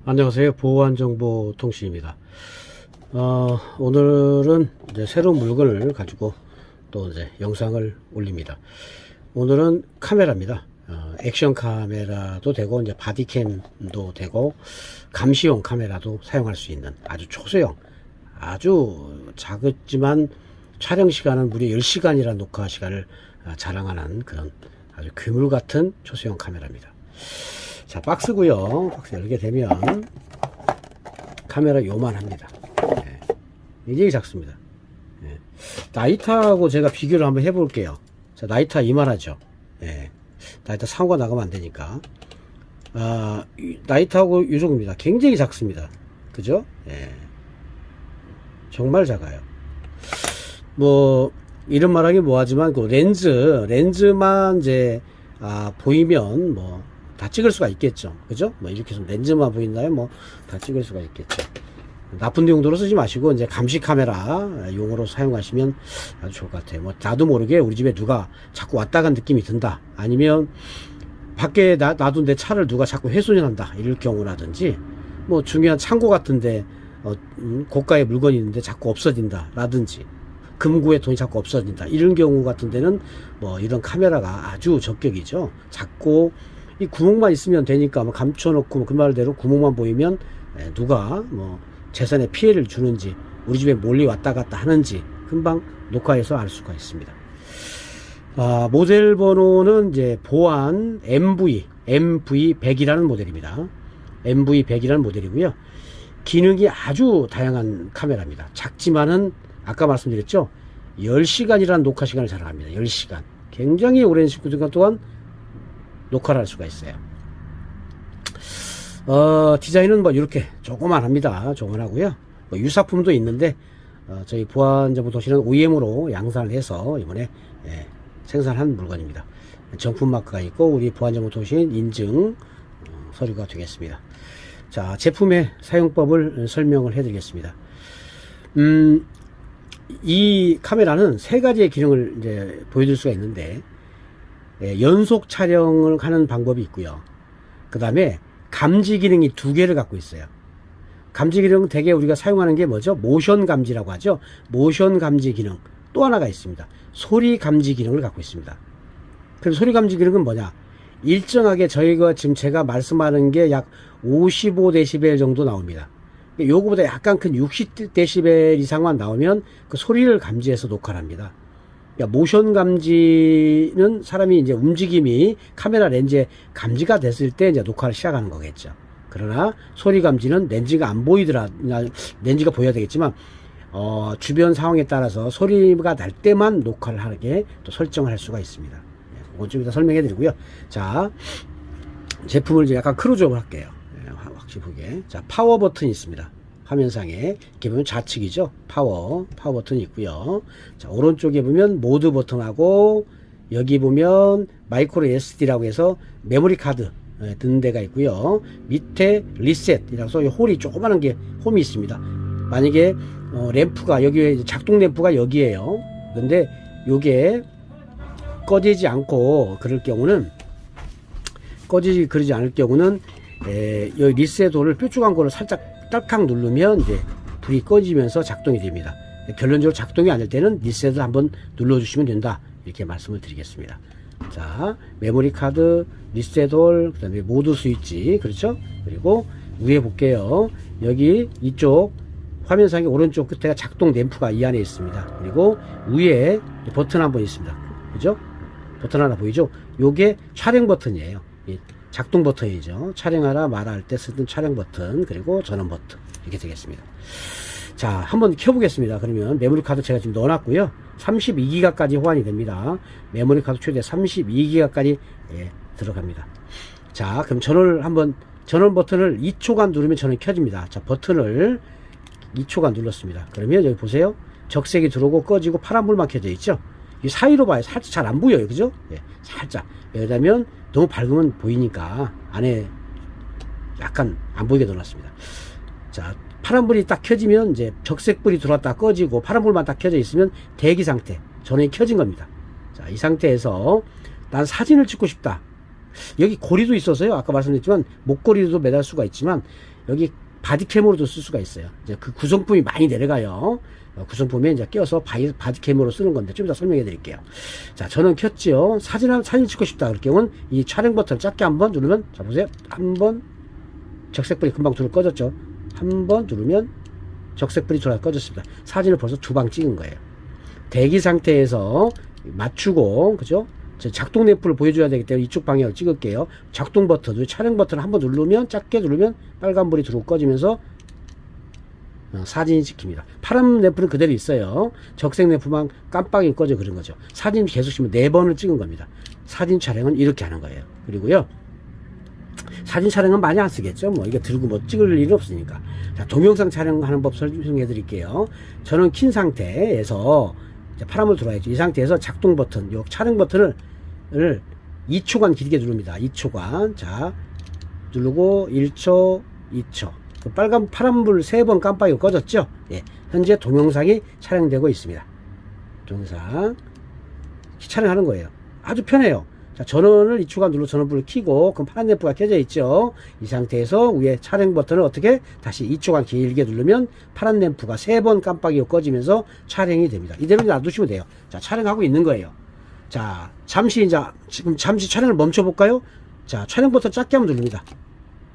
안녕하세요. 보안정보통신입니다. 오늘은 이제 새로운 물건을 가지고 또 이제 영상을 올립니다. 오늘은 카메라입니다. 액션 카메라도 되고, 이제 바디캠도 되고, 감시용 카메라도 사용할 수 있는 아주 초소형, 아주 작지만 촬영 시간은 무려 10시간이라는 녹화 시간을 자랑하는 그런 아주 괴물 같은 초소형 카메라입니다. 자, 박스고요. 박스 열게 되면 카메라 요만합니다. 굉장히 작습니다. 나이타하고 제가 비교를 한번 해볼게요. 자, 나이타 이만하죠. 나이타 상호가 나가면 안 되니까. 나이타하고 이 정도입니다. 굉장히 작습니다. 그죠? 정말 작아요. 뭐 이런 말하기 뭐하지만 그 렌즈만 이제 보이면 뭐 다 찍을 수가 있겠죠. 그죠? 뭐 이렇게 해서 렌즈만 보인다면 뭐 다 찍을 수가 있겠죠. 나쁜 용도로 쓰지 마시고 이제 감시 카메라 용으로 사용하시면 아주 좋을 것 같아요. 뭐 나도 모르게 우리 집에 누가 자꾸 왔다 간 느낌이 든다. 아니면 밖에 놔둔 내 차를 누가 자꾸 훼손한다. 이럴 경우라든지 뭐 중요한 창고 같은데 고가의 물건이 있는데 자꾸 없어진다. 라든지 금고에 돈이 자꾸 없어진다. 이런 경우 같은 데는 뭐 이런 카메라가 아주 적격이죠. 작고 이 구멍만 있으면 되니까 뭐 감춰놓고 그 말대로 구멍만 보이면 누가 뭐 재산에 피해를 주는지 우리 집에 몰래 왔다 갔다 하는지 금방 녹화해서 알 수가 있습니다. 모델 번호는 이제 보안 MV100이라는 모델입니다. MV100이라는 모델이고요. 기능이 아주 다양한 카메라입니다. 작지만은 아까 말씀드렸죠. 10시간이라는 녹화 시간을 자랑합니다. 10시간. 굉장히 오랜 시간 동안 녹화를 할 수가 있어요. 디자인은 뭐 이렇게 조그만합니다. 조그만하고요. 뭐 유사품도 있는데 저희 보안정보통신은 OEM으로 양산을 해서 이번에 생산한 물건입니다. 정품 마크가 있고 우리 보안정보통신 인증 서류가 되겠습니다. 자, 제품의 사용법을 설명을 해드리겠습니다. 이 카메라는 세 가지의 기능을 이제 보여줄 수가 있는데, 연속 촬영을 하는 방법이 있고요. 그 다음에 감지 기능이 두 개를 갖고 있어요. 감지 기능은 대개 우리가 사용하는 게 뭐죠? 모션 감지라고 하죠. 모션 감지 기능. 또 하나가 있습니다. 소리 감지 기능을 갖고 있습니다. 그럼 소리 감지 기능은 뭐냐? 일정하게 저희가 지금 제가 말씀하는 게 약 55dB 정도 나옵니다. 요거보다 약간 큰 60dB 이상만 나오면 그 소리를 감지해서 녹화를 합니다. 그러니까 모션 감지는 사람이 이제 움직임이 카메라 렌즈에 감지가 됐을 때 이제 녹화를 시작하는 거겠죠. 그러나 소리 감지는 렌즈가 안 보이더라, 렌즈가 보여야 되겠지만, 주변 상황에 따라서 소리가 날 때만 녹화를 하게 또 설정을 할 수가 있습니다. 그건 좀 이따 설명해 드리고요. 자, 제품을 이제 약간 크로즈업을 할게요. 확실히 보게. 자, 파워 버튼이 있습니다. 화면상에 이렇게 보면 좌측이죠. 파워 버튼이 있고요. 자, 오른쪽에 보면 모드 버튼하고 여기 보면 마이크로 SD라고 해서 메모리 카드 넣는 데가 있고요. 밑에 리셋이라서 홀이 조그마한 게 홈이 있습니다. 만약에 램프가 여기에 작동 램프가 여기에요. 근데 요게 꺼지지 않고 그러지 않을 경우는 여기 리셋 홀을 뾰족한 거를 살짝 딸칵 누르면 이제 불이 꺼지면서 작동이 됩니다. 결론적으로 작동이 안 될 때는 리셋을 한번 눌러주시면 된다. 이렇게 말씀을 드리겠습니다. 자, 메모리 카드, 리셋 홀, 그 다음에 모드 스위치, 그렇죠? 그리고 위에 볼게요. 여기 이쪽 화면상의 오른쪽 끝에가 작동 램프가 이 안에 있습니다. 그리고 위에 버튼 한 번 있습니다. 그죠? 버튼 하나 보이죠? 요게 촬영 버튼이에요. 작동 버튼이죠. 촬영하라 말아 할 때 쓰던 촬영 버튼, 그리고 전원 버튼, 이렇게 되겠습니다. 자, 한번 켜보겠습니다. 그러면 메모리 카드 제가 지금 넣어놨고요. 32기가까지 호환이 됩니다. 메모리 카드 최대 32기가까지 들어갑니다. 자, 그럼 전원 버튼을 2초간 누르면 전원이 켜집니다. 자, 버튼을 2초간 눌렀습니다. 그러면 여기 보세요. 적색이 들어오고 꺼지고 파란불만 켜져 있죠. 이 사이로 봐요. 살짝 잘 안 보여요. 그죠? 살짝. 왜냐면 너무 밝으면 보이니까 안에 약간 안 보이게 넣어놨습니다. 자, 파란불이 딱 켜지면 이제 적색불이 들어왔다 꺼지고 파란불만 딱 켜져 있으면 대기 상태, 전원이 켜진 겁니다. 자, 이 상태에서 난 사진을 찍고 싶다. 여기 고리도 있어서요. 아까 말씀드렸지만 목고리도 매달 수가 있지만 여기 바디캠으로도 쓸 수가 있어요. 이제 그 구성품이 많이 내려가요. 구성품에 이제 껴서 바디캠으로 쓰는 건데 좀 이따 설명해 드릴게요. 자, 저는 켰지요. 사진 찍고 싶다 그럴 경우는 이 촬영 버튼 작게 한번 누르면, 자 보세요. 한번 적색불이 금방 불 꺼졌죠. 한번 누르면 적색불이 돌아 꺼졌습니다. 사진을 벌써 2방 찍은 거예요. 대기 상태에서 맞추고, 그죠? 작동 램프를 보여줘야 되기 때문에 이쪽 방향을 찍을게요. 작동 버튼, 촬영 버튼을 한번 누르면, 작게 누르면 빨간불이 들어오고 꺼지면서 사진이 찍힙니다. 파란 램프는 그대로 있어요. 적색 램프만 깜빡이 꺼져 그런 거죠. 사진 계속 찍으면 4번을 찍은 겁니다. 사진 촬영은 이렇게 하는 거예요. 그리고요, 사진 촬영은 많이 안 쓰겠죠. 뭐 이게 들고 뭐 찍을 일은 없으니까. 자, 동영상 촬영하는 법 설명해 드릴게요. 저는 킨 상태에서 파란불 들어와야죠. 이 상태에서 작동 버튼, 요 촬영 버튼을 2초간 길게 누릅니다. 2초간. 자, 누르고 1초, 2초. 그 파란불 3번 깜빡이가 꺼졌죠. 예, 현재 동영상이 촬영되고 있습니다. 동영상 촬영하는 거예요. 아주 편해요. 자, 전원을 2초간 눌러 전원불을 켜고, 그럼 파란 램프가 켜져 있죠. 이 상태에서 위에 촬영 버튼을 어떻게 다시 2초간 길게 누르면 파란 램프가 3번 깜빡이가 꺼지면서 촬영이 됩니다. 이대로 놔두시면 돼요. 자, 촬영하고 있는 거예요. 자, 지금 잠시 촬영을 멈춰 볼까요? 자, 촬영 버튼 작게 한번 누릅니다.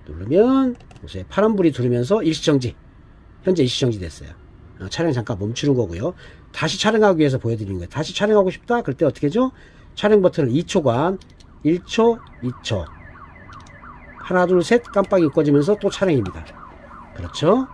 누르면 보세요. 파란불이 들으면서 일시정지. 현재 일시정지 됐어요. 촬영 잠깐 멈추는 거고요. 다시 촬영하기 위해서 보여드리는 거예요. 다시 촬영하고 싶다? 그럴 때 어떻게 하죠? 촬영 버튼을 2초간 1초, 2초 하나, 둘, 셋 깜빡이 꺼지면서 또 촬영입니다. 그렇죠?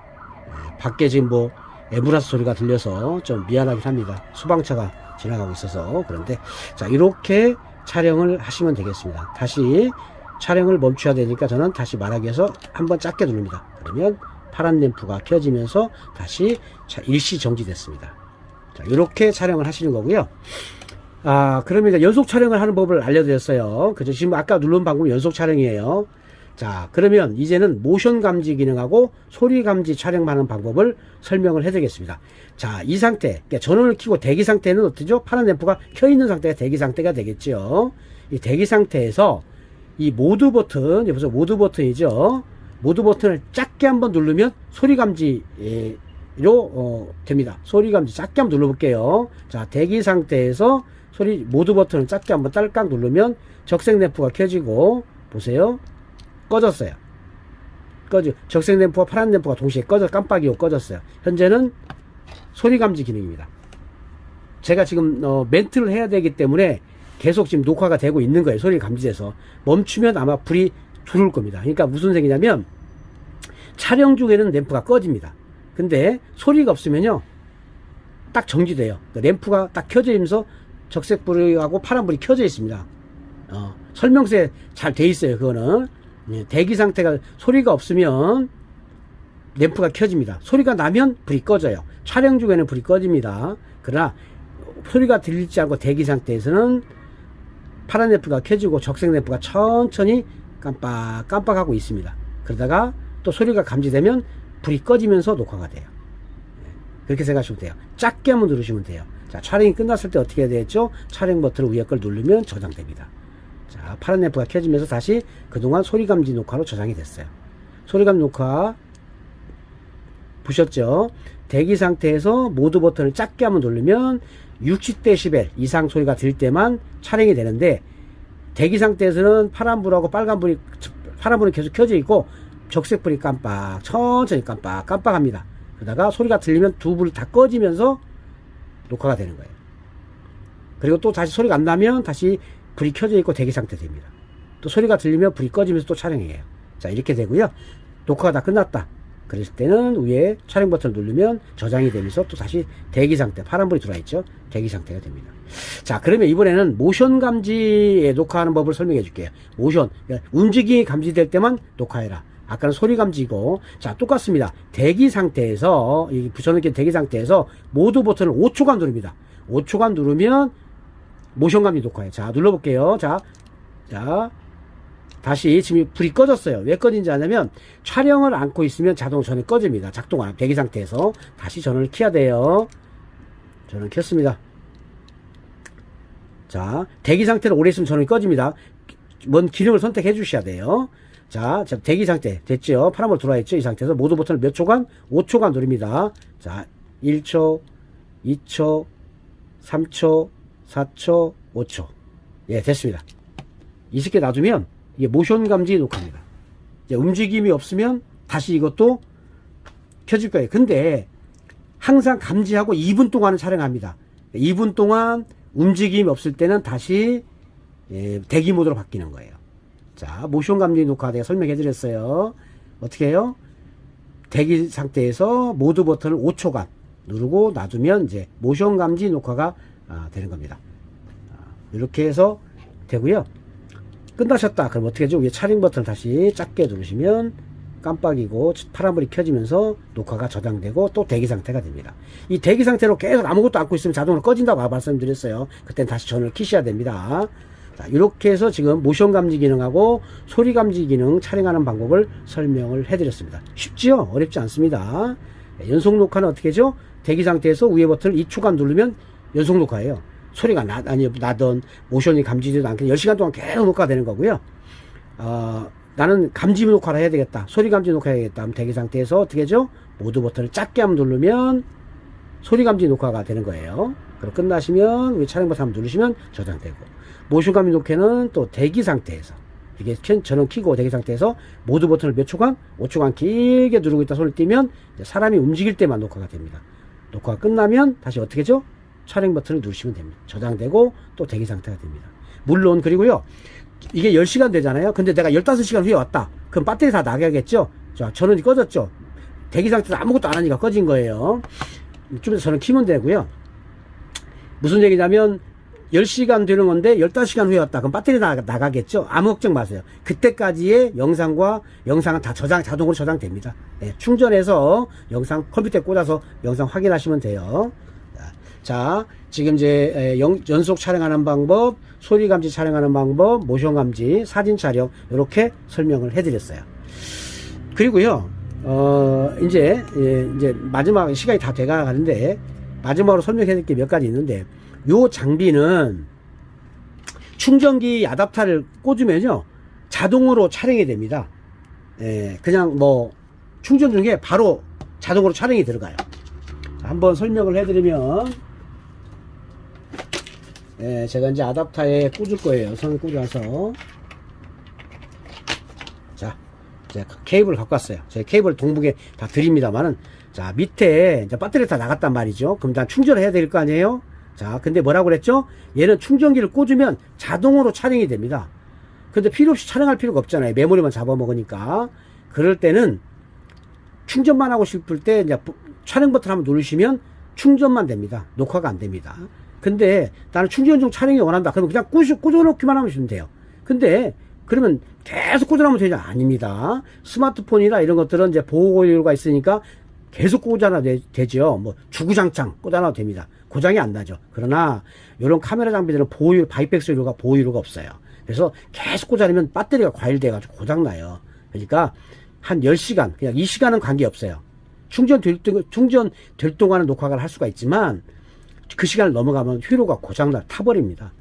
밖에 지금 뭐 앰뷸런스 소리가 들려서 좀 미안하긴 합니다. 소방차가 지나가고 있어서. 그런데 자, 이렇게 촬영을 하시면 되겠습니다. 다시 촬영을 멈춰야 되니까 저는 다시 말하기 위해서 한번 작게 누릅니다. 그러면 파란 램프가 켜지면서 다시 일시 정지됐습니다. 자, 이렇게 촬영을 하시는 거고요. 아, 그러면 이제 연속 촬영을 하는 법을 알려드렸어요. 그죠? 지금 아까 누른 방법은 연속 촬영이에요. 자, 그러면 이제는 모션 감지 기능하고 소리 감지 촬영하는 방법을 설명을 해드리겠습니다. 자, 이 상태, 그러니까 전원을 켜고 대기 상태는 어떻죠? 파란 램프가 켜 있는 상태가 대기 상태가 되겠죠. 이 대기 상태에서 이 모드 버튼, 여기서 모드 버튼이죠. 모드 버튼을 작게 한번 누르면 소리 감지로 됩니다. 소리 감지 작게 한번 눌러볼게요. 자, 대기 상태에서 모드 버튼을 작게 한번 딸깍 누르면 적색 램프가 켜지고, 보세요. 꺼졌어요. 적색 램프와 파란 램프가 동시에 깜빡이고 꺼졌어요. 현재는 소리 감지 기능입니다. 제가 지금 멘트를 해야 되기 때문에 계속 지금 녹화가 되고 있는 거예요. 소리 감지돼서. 멈추면 아마 불이 들어올 겁니다. 그러니까 무슨 색이냐면 촬영 중에는 램프가 꺼집니다. 근데 소리가 없으면요, 딱 정지돼요. 램프가 딱 켜져 있면서 적색불하고 파란불이 켜져 있습니다. 설명서에 잘 돼 있어요. 그거는 대기 상태가 소리가 없으면 램프가 켜집니다. 소리가 나면 불이 꺼져요. 촬영 중에는 불이 꺼집니다. 그러나 소리가 들리지 않고 대기 상태에서는 파란 램프가 켜지고 적색 램프가 천천히 깜빡하고 있습니다. 그러다가 또 소리가 감지되면 불이 꺼지면서 녹화가 돼요. 그렇게 생각하시면 돼요. 작게 한번 누르시면 돼요. 자, 촬영이 끝났을 때 어떻게 해야 되겠죠? 촬영 버튼을 위에 걸 누르면 저장됩니다. 자, 파란 램프가 켜지면서 다시 그동안 소리 감지 녹화로 저장이 됐어요. 소리 감지 녹화 보셨죠? 대기 상태에서 모드 버튼을 작게 한번 누르면 60dB 이상 소리가 들 때만 촬영이 되는데, 대기 상태에서는 파란불이 계속 켜져 있고 적색불이 천천히 깜빡합니다. 그러다가 소리가 들리면 두 불 다 꺼지면서 녹화가 되는 거예요. 그리고 또 다시 소리가 안 나면 다시 불이 켜져 있고 대기 상태 됩니다. 또 소리가 들리면 불이 꺼지면서 또 촬영이에요. 자, 이렇게 되고요. 녹화가 다 끝났다 그랬을 때는 위에 촬영 버튼을 누르면 저장이 되면서 또 다시 대기 상태, 파란불이 들어와 있죠. 대기 상태가 됩니다. 자, 그러면 이번에는 모션 감지에 녹화하는 법을 설명해 줄게요. 모션, 그러니까 움직임이 감지될 때만 녹화해라. 아까는 소리 감지고. 자, 똑같습니다. 대기 상태에서, 이 붙여넣기 대기 상태에서 모드 버튼을 5초간 누릅니다. 5초간 누르면 모션 감지 녹화해요. 자, 눌러볼게요. 자, 다시 지금 불이 꺼졌어요. 왜 꺼진지 아냐면 촬영을 안고 있으면 자동 전원이 꺼집니다. 작동 안 하고 대기 상태에서. 다시 전원을 켜야 돼요. 전원 켰습니다. 자, 대기 상태로 오래 있으면 전원이 꺼집니다. 뭔 기능을 선택해 주셔야 돼요. 자, 대기 상태 됐죠? 파란불 들어와 있죠? 이 상태에서 모두 버튼을 몇 초간? 5초간 누릅니다. 자, 1초, 2초, 3초, 4초, 5초. 예, 됐습니다. 이렇게 놔두면 이게 모션 감지 녹화입니다. 이제 움직임이 없으면 다시 이것도 켜질 거예요. 근데 항상 감지하고 2분 동안은 촬영합니다. 2분 동안 움직임이 없을 때는 다시 대기 모드로 바뀌는 거예요. 자, 모션 감지 녹화 내가 설명해 드렸어요. 어떻게 해요? 대기 상태에서 모드 버튼을 5초간 누르고 놔두면 이제 모션 감지 녹화가 되는 겁니다. 이렇게 해서 되고요. 끝나셨다. 그럼 어떻게 하죠? 위에 촬영 버튼을 다시 작게 누르시면 깜빡이고 파란불이 켜지면서 녹화가 저장되고 또 대기 상태가 됩니다. 이 대기 상태로 계속 아무것도 안고 있으면 자동으로 꺼진다고 말씀드렸어요. 그땐 다시 전원을 켜셔야 됩니다. 자, 이렇게 해서 지금 모션 감지 기능하고 소리 감지 기능 촬영하는 방법을 설명을 해드렸습니다. 쉽지요? 어렵지 않습니다. 연속 녹화는 어떻게 하죠? 대기 상태에서 위에 버튼을 2초간 누르면 연속 녹화예요. 소리가 나던 모션이 감지되지도 않게 10시간 동안 계속 녹화가 되는 거고요. 나는 감지 녹화를 해야 되겠다. 소리 감지 녹화 해야겠다. 하면 대기 상태에서 어떻게 하죠? 모드 버튼을 작게 한번 누르면 소리 감지 녹화가 되는 거예요. 그리고 끝나시면 위 촬영 버튼 한번 누르시면 저장되고, 모션 감지 녹화는 또 대기 상태에서 이게 전원 켜고 대기 상태에서 모드 버튼을 몇 초간? 5초간 길게 누르고 있다 손을 띄면 사람이 움직일 때만 녹화가 됩니다. 녹화가 끝나면 다시 어떻게 하죠? 촬영 버튼을 누르시면 됩니다. 저장되고 또 대기 상태가 됩니다. 물론 그리고요, 이게 10시간 되잖아요. 근데 내가 15시간 후에 왔다. 그럼 배터리 다 나가겠죠? 자, 전원이 꺼졌죠? 대기 상태에서 아무것도 안 하니까 꺼진 거예요. 좀 이따 전원 키면 되고요. 무슨 얘기냐면 10시간 되는 건데 15시간 후에 왔다. 그럼 배터리 나가겠죠? 아무 걱정 마세요. 그때까지의 영상은 다 자동으로 저장됩니다. 네, 충전해서 영상 컴퓨터에 꽂아서 영상 확인하시면 돼요. 자, 지금 이제 연속 촬영하는 방법, 소리 감지 촬영하는 방법, 모션 감지, 사진 촬영 이렇게 설명을 해드렸어요. 그리고요, 이제 마지막 시간이 다 돼가는데 마지막으로 설명해드릴 게 몇 가지 있는데, 요 장비는 충전기 아답터를 꽂으면요 자동으로 촬영이 됩니다. 그냥 뭐 충전 중에 바로 자동으로 촬영이 들어가요. 한번 설명을 해드리면, 제가 이제 아답터에 꽂을 거예요. 선을 꽂아서. 자, 제가 케이블을 갖고 왔어요. 제가 케이블 동북에 다 드립니다만은, 자, 밑에 이제 배터리 다 나갔단 말이죠. 그럼 다 충전을 해야 될 거 아니에요? 자, 근데 뭐라고 그랬죠? 얘는 충전기를 꽂으면 자동으로 촬영이 됩니다. 근데 필요 없이 촬영할 필요가 없잖아요. 메모리만 잡아먹으니까. 그럴 때는 충전만 하고 싶을 때 이제 촬영 버튼 한번 누르시면 충전만 됩니다. 녹화가 안 됩니다. 근데 나는 충전 중 촬영이 원한다. 그러면 그냥 꽂아놓기만 하면 돼요. 근데 그러면 계속 꽂아놓으면 되냐? 아닙니다. 스마트폰이나 이런 것들은 이제 보호고리가 있으니까 계속 꽂아놔도 되죠. 뭐 주구장창 꽂아놔도 됩니다. 고장이 안 나죠. 그러나 이런 카메라 장비들은 바이펙스 유료가 보호유료가 없어요. 그래서 계속 꽂아놓으면 배터리가 과열돼가지고 고장나요. 그러니까 한 10시간, 그냥 2시간은 관계없어요. 충전될 동안은 녹화를 할 수가 있지만 그 시간을 넘어가면 휴로가 고장나 타버립니다.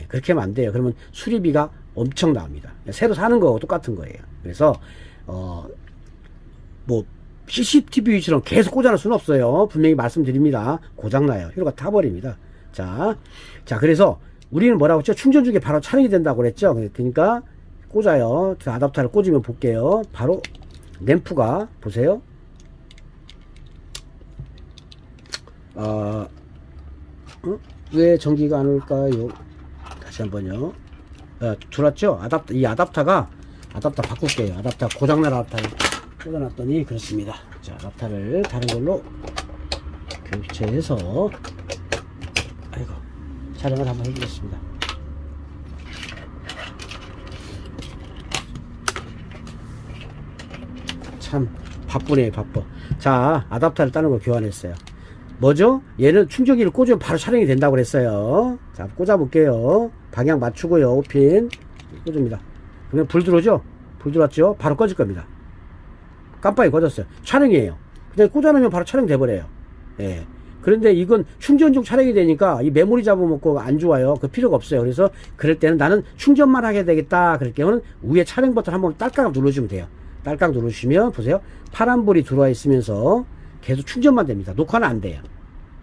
그렇게 하면 안 돼요. 그러면 수리비가 엄청 나옵니다. 새로 사는 거하고 똑같은 거예요. 그래서 뭐 CCTV처럼 계속 꽂아놓을 수는 없어요. 분명히 말씀드립니다. 고장나요. 휴로가 타버립니다. 자, 그래서 우리는 뭐라고 했죠? 충전 중에 바로 촬영이 된다고 그랬죠? 그러니까 꽂아요. 아답터를 꽂으면 볼게요. 바로 램프가 보세요. 왜 전기가 안 올까요? 다시 한번요. 들어왔죠? 이 아답터가 바꿀게요. 아답터 고장난 아답터를 꽂아놨더니 그렇습니다. 자, 아답터를 다른 걸로 교체해서 촬영을 한번 해보겠습니다. 참 바쁘네요. 바빠. 자, 아답터를 다른 거 교환했어요. 뭐죠? 얘는 충전기를 꽂으면 바로 촬영이 된다고 그랬어요. 자, 꽂아볼게요. 방향 맞추고요. 5핀 꽂습니다. 그러면 불 들어오죠? 불 들어왔죠? 바로 꺼질 겁니다. 깜빡이 꺼졌어요. 촬영이에요. 그냥 꽂아놓으면 바로 촬영 돼버려요. 그런데 이건 충전 중 촬영이 되니까 이 메모리 잡아먹고 안 좋아요. 그 필요가 없어요. 그래서 그럴 때는 나는 충전만 하게 되겠다. 그럴 경우는 위에 촬영 버튼 한번 딸깍 눌러주면 돼요. 딸깍 누르시면 보세요. 파란불이 들어와 있으면서 계속 충전만 됩니다. 녹화는 안 돼요.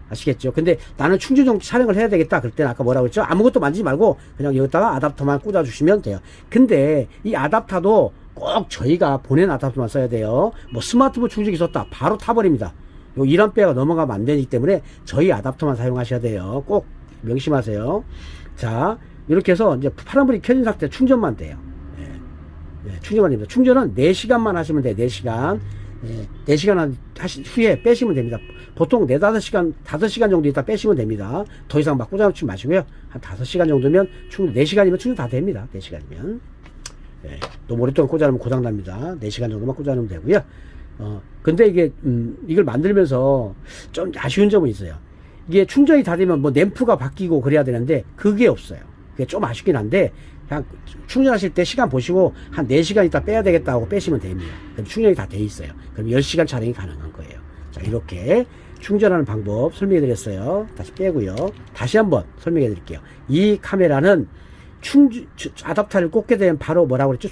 아시겠죠? 근데 나는 충전 중 촬영을 해야 되겠다. 그럴 때는 아까 뭐라고 했죠? 아무것도 만지지 말고 그냥 여기다가 아답터만 꽂아주시면 돼요. 근데 이 아답터도 꼭 저희가 보낸 아답터만 써야 돼요. 뭐 스마트폰 충전기 썼다. 바로 타버립니다. 요 1A가 넘어가면 안 되기 때문에 저희 아답터만 사용하셔야 돼요. 꼭 명심하세요. 자, 이렇게 해서 이제 파란불이 켜진 상태 충전만 돼요. 충전만 됩니다. 충전은 4시간만 하시면 돼요. 4시간. 4시간 후에 빼시면 됩니다. 보통 4, 5시간, 5시간 정도 있다 빼시면 됩니다. 더 이상 막 꽂아놓지 마시고요. 한 5시간 정도면 충전, 4시간이면 충전 다 됩니다. 4시간이면. 너무 오랫동안 꽂아놓으면 고장납니다. 4시간 정도만 꽂아놓으면 되고요. 근데 이게, 이걸 만들면서 좀 아쉬운 점은 있어요. 이게 충전이 다 되면 뭐 램프가 바뀌고 그래야 되는데, 그게 없어요. 그게 좀 아쉽긴 한데, 그냥 충전하실 때 시간 보시고 한 4시간 있다 빼야 되겠다 하고 빼시면 됩니다. 그럼 충전이 다 돼 있어요. 그럼 10시간 촬영이 가능한 거예요. 자, 이렇게 충전하는 방법 설명해 드렸어요. 다시 빼고요. 다시 한번 설명해 드릴게요. 이 카메라는 아답터를 꽂게 되면 바로 뭐라고 그랬죠?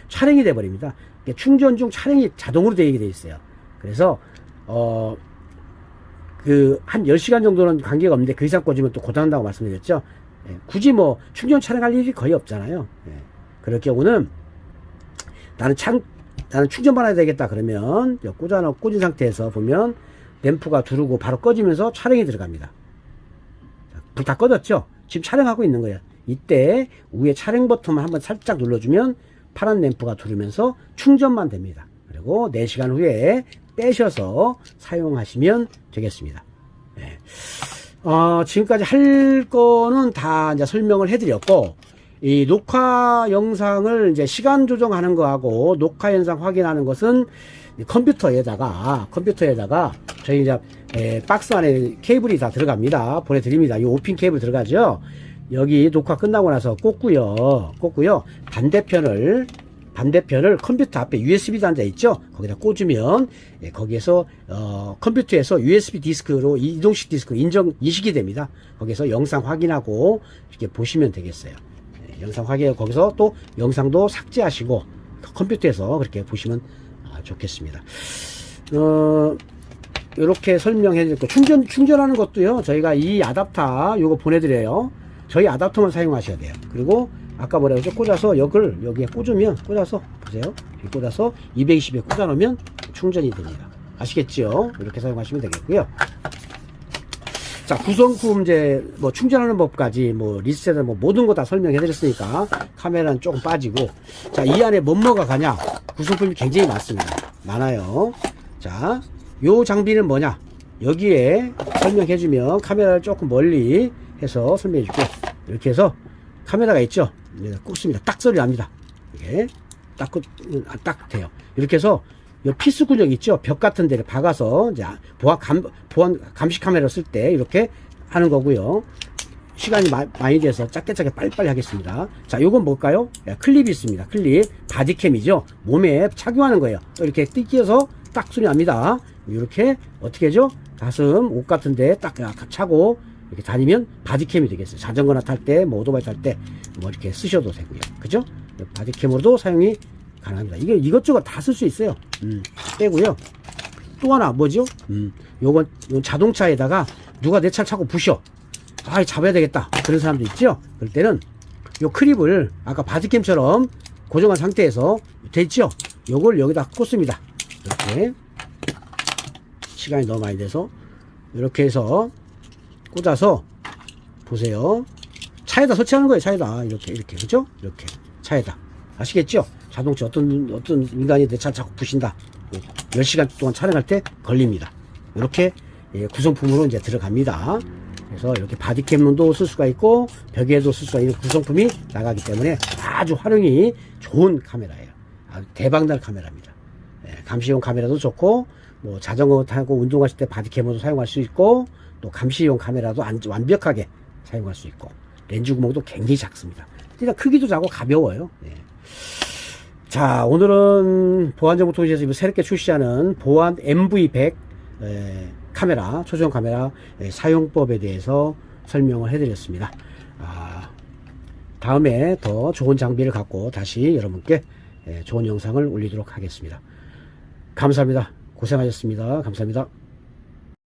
촬영이 돼 버립니다. 충전 중 촬영이 자동으로 되게 돼 있어요. 그래서 한 10시간 정도는 관계가 없는데 그 이상 꽂으면 또 고장난다고 말씀드렸죠. 굳이 뭐 충전 촬영할 일이 거의 없잖아요. 그럴 경우는 나는 충전만 해야 되겠다 그러면 꽂은 상태에서 보면 램프가 두르고 바로 꺼지면서 촬영이 들어갑니다. 불 다 꺼졌죠? 지금 촬영하고 있는 거예요. 이때 위에 촬영 버튼만 한번 살짝 눌러주면 파란 램프가 두르면서 충전만 됩니다. 그리고 4시간 후에 빼셔서 사용하시면 되겠습니다. 지금까지 할 거는 다 이제 설명을 해드렸고, 이 녹화 영상을 이제 시간 조정하는 거하고 녹화 영상 확인하는 것은 컴퓨터에다가 저희 이제 박스 안에 케이블이 다 들어갑니다. 보내드립니다. 이 5핀 케이블 들어가죠. 여기 녹화 끝나고 나서 꽂고요. 반대편을 컴퓨터 앞에 USB 단자 있죠? 거기다 꽂으면 거기에서 컴퓨터에서 USB 디스크로 이동식 디스크 인식이 됩니다. 거기서 영상 확인하고 이렇게 보시면 되겠어요. 영상 확인하고 거기서 또 영상도 삭제하시고 컴퓨터에서 그렇게 보시면 좋겠습니다. 이렇게 설명해 드렸고 충전하는 것도요. 저희가 이 아답터 요거 보내드려요. 저희 아답터만 사용하셔야 돼요. 그리고 아까 뭐라고 했죠? 꽂아서 여기에 꽂아서 보세요. 여기 꽂아서 220에 꽂아 놓으면 충전이 됩니다. 아시겠죠? 이렇게 사용하시면 되겠고요. 자, 구성품 이제 뭐 충전하는 법까지 뭐 리셋 뭐 모든 거 다 설명해 드렸으니까 카메라는 조금 빠지고, 자, 이 안에 뭐가 가냐? 구성품이 굉장히 많아요. 자, 요 장비는 뭐냐? 여기에 설명해 주면 카메라를 조금 멀리 해서 설명해 줄게요. 이렇게 해서 카메라가 있죠? 꽂습니다. 딱 소리 납니다. 이게 딱 돼요. 이렇게 해서 이 피스 구멍 있죠? 벽 같은 데를 박아서 이제 보안 감시 카메라 쓸 때 이렇게 하는 거고요. 시간이 많이 돼서 짧게 빨리빨리 하겠습니다. 자, 요건 뭘까요? 클립이 있습니다. 클립 바디캠이죠. 몸에 착용하는 거예요. 이렇게 뜯겨서 딱 소리 납니다. 이렇게 어떻게 하죠? 가슴 옷 같은 데 딱 차고 이렇게 다니면 바디캠이 되겠어요. 자전거나 탈 때, 뭐 오토바이 탈 때 뭐 이렇게 쓰셔도 되고요. 그죠? 바디캠으로도 사용이 가능합니다. 이게 이것저것 다 쓸 수 있어요. 빼고요. 또 하나 뭐죠? 요건 자동차에다가 누가 내 차를 차고 부셔. 잡아야 되겠다. 그런 사람도 있죠? 그럴 때는 요 클립을 아까 바디캠처럼 고정한 상태에서 됐죠? 요걸 여기다 꽂습니다. 이렇게 시간이 너무 많이 돼서 이렇게 해서 꽂아서 보세요. 차에다 설치하는 거예요. 차에다 이렇게 그죠? 이렇게 차에다. 아시겠죠? 자동차 어떤 인간이 내 차를 자꾸 부신다. 10시간 동안 촬영할 때 걸립니다. 이렇게 구성품으로 이제 들어갑니다. 그래서 이렇게 바디캠도 쓸 수가 있고 벽에도 쓸 수가 있는 구성품이 나가기 때문에 아주 활용이 좋은 카메라예요. 아주 대박날 카메라입니다. 감시용 카메라도 좋고 뭐 자전거 타고 운동하실 때 바디캠으로 사용할 수 있고 또 감시용 카메라도 완벽하게 사용할 수 있고 렌즈 구멍도 굉장히 작습니다. 그러니까 크기도 작고 가벼워요. 자, 오늘은 보안정보통신에서 새롭게 출시하는 보안 MV100 카메라, 초소형 카메라 사용법에 대해서 설명을 해드렸습니다. 다음에 더 좋은 장비를 갖고 다시 여러분께 좋은 영상을 올리도록 하겠습니다. 감사합니다. 고생하셨습니다. 감사합니다.